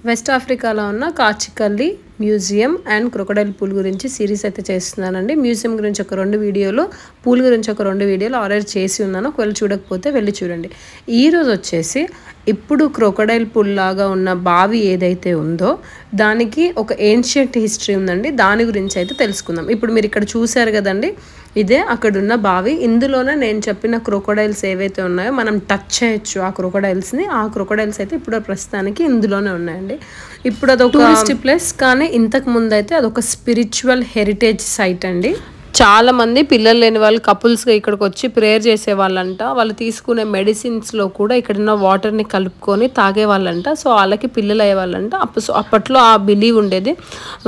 West ఆఫ్రికాలో ఉన్న కాచికల్లి museum and crocodile pool గురించి సిరీస్ అయితే చేస్తున్నానండి. మ్యూజియం గురించి ఒక 2 వీడియోలు, పూల్ గురించి ఒక 2 వీడియోలు ఆల్రెడీ చేసి ఉన్నాను. ఒకవేళ చూడకపోతే వెళ్ళి చూడండి. ఈరోజు వచ్చేసి ఇప్పుడు క్రొకడైల్ పూల్ లాగా ఉన్న బావి ఏదైతే ఉందో దానికి ఒక ఏన్షియంట్ హిస్టరీ ఉందండి. దాని గురించి అయితే తెలుసుకుందాం. ఇప్పుడు మీరు ఇక్కడ చూసారు కదండి, ఇదే అక్కడున్న బావి. ఇందులోనే నేను చెప్పిన క్రొకడైల్స్ ఏవైతే ఉన్నాయో మనం టచ్ చేయొచ్చు ఆ క్రొకడైల్స్ని. ఆ క్రొకడైల్స్ అయితే ఇప్పుడు ప్రస్తుతానికి ఇందులోనే ఉన్నాయండి. ఇప్పుడు అదొక టూరిస్ట్ ప్లేస్, కానీ ఇంతకు ముందు అయితే అదొక స్పిరిచువల్ హెరిటేజ్ సైట్ అండి. చాలా మంది పిల్లలు లేని వాళ్ళు కపుల్స్గా ఇక్కడికి వచ్చి ప్రేయర్ చేసేవాళ్ళంట. వాళ్ళు తీసుకునే మెడిసిన్స్లో కూడా ఇక్కడున్న వాటర్ని కలుపుకొని తాగేవాళ్ళంట. సో వాళ్ళకి పిల్లలు అయ్యేవాళ్ళంట. అప్పట్లో ఆ బిలీవ్ ఉండేది.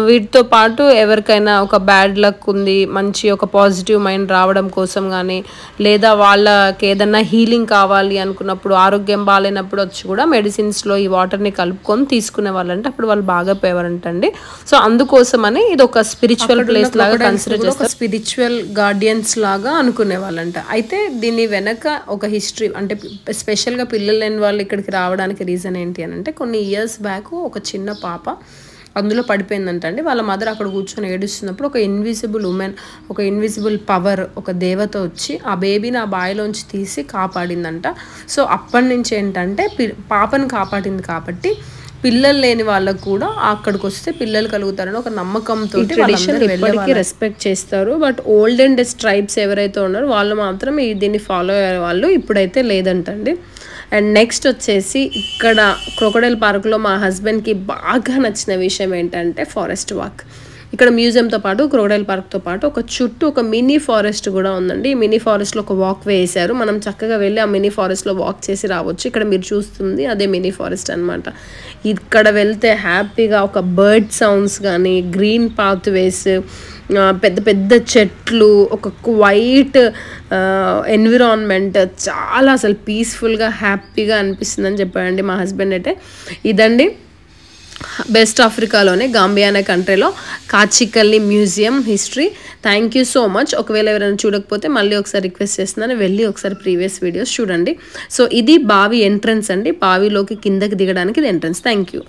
వీటితో పాటు ఎవరికైనా ఒక బ్యాడ్ లక్ ఉంది, మంచి ఒక పాజిటివ్ మైండ్ రావడం కోసం కానీ, లేదా వాళ్ళకి ఏదన్నా హీలింగ్ కావాలి అనుకున్నప్పుడు, ఆరోగ్యం బాగాలేనప్పుడు వచ్చి కూడా మెడిసిన్స్లో ఈ వాటర్ని కలుపుకొని తీసుకునే వాళ్ళంట. అప్పుడు వాళ్ళు బాగా పోయేవారంటండి. సో అందుకోసమని ఇది ఒక స్పిరిచువల్ ప్లేస్ లాగా కన్సిడర్ చేస్తారు. స్పిరిచువల్ గార్డియన్స్ లాగా అనుకునే వాళ్ళంట. అయితే దీని వెనక ఒక హిస్టరీ, అంటే స్పెషల్గా పిల్లలు లేని వాళ్ళు ఇక్కడికి రావడానికి రీజన్ ఏంటి అని అంటే, కొన్ని ఇయర్స్ బ్యాక్ ఒక చిన్న పాప అందులో పడిపోయిందంట అండి. వాళ్ళ మదర్ అక్కడ కూర్చొని ఏడుస్తున్నప్పుడు ఒక ఇన్విజిబుల్ ఉమెన్, ఒక ఇన్విజిబుల్ పవర్, ఒక దేవత వచ్చి ఆ బేబీని ఆ బావిలోంచి తీసి కాపాడిందంట. సో అప్పటి నుంచి ఏంటంటే పాపను కాపాడింది కాబట్టి పిల్లలు లేని వాళ్ళకు కూడా అక్కడికి వస్తే పిల్లలు కలుగుతారని ఒక నమ్మకంతో ట్రెడిషన్ ఎప్పటికీ రెస్పెక్ట్ చేస్తారు. బట్ ఓల్డెన్ డేస్ ట్రైబ్స్ ఎవరైతే ఉన్నారో వాళ్ళు మాత్రం దీన్ని ఫాలో అయ్యే వాళ్ళు ఇప్పుడైతే లేదంటండి. అండ్ నెక్స్ట్ వచ్చేసి ఇక్కడ క్రొకడైల్ పార్క్లో మా హస్బెండ్కి బాగా నచ్చిన విషయం ఏంటంటే ఫారెస్ట్ వాక్. ఇక్కడ మ్యూజియంతో పాటు క్రొకడైల్ పార్క్తో పాటు ఒక చుట్టూ ఒక మినీ ఫారెస్ట్ కూడా ఉందండి. ఈ మినీ ఫారెస్ట్లో ఒక వాక్ వేసారు. మనం చక్కగా వెళ్ళి ఆ మినీ ఫారెస్ట్లో వాక్ చేసి రావచ్చు. ఇక్కడ మీరు చూస్తుంది అదే మినీ ఫారెస్ట్ అనమాట. ఇక్కడ వెళ్తే హ్యాపీగా ఒక బర్డ్ సౌండ్స్ కానీ, గ్రీన్ పాత్ వేస్, పెద్ద పెద్ద చెట్లు, ఒక క్వైట్ ఎన్విరాన్మెంట్, చాలా అసలు పీస్ఫుల్గా హ్యాపీగా అనిపిస్తుందని చెప్పాడండి మా హస్బెండ్ అయితే. ఇదండి వెస్ట్ ఆఫ్రికాలోనే గాంబియా అనే కంట్రీలో Kachikally museum history. Thank you so much. ఒకవేళ ఎవరైనా చూడకపోతే మళ్ళీ ఒకసారి రిక్వెస్ట్ చేస్తున్నాను, వెళ్ళి ఒకసారి ప్రీవియస్ వీడియోస్ చూడండి. సో ఇది బావి ఎంట్రన్స్ అండి. బావిలోకి కిందకి దిగడానికి ఇది ఎంట్రన్స్. Thank you.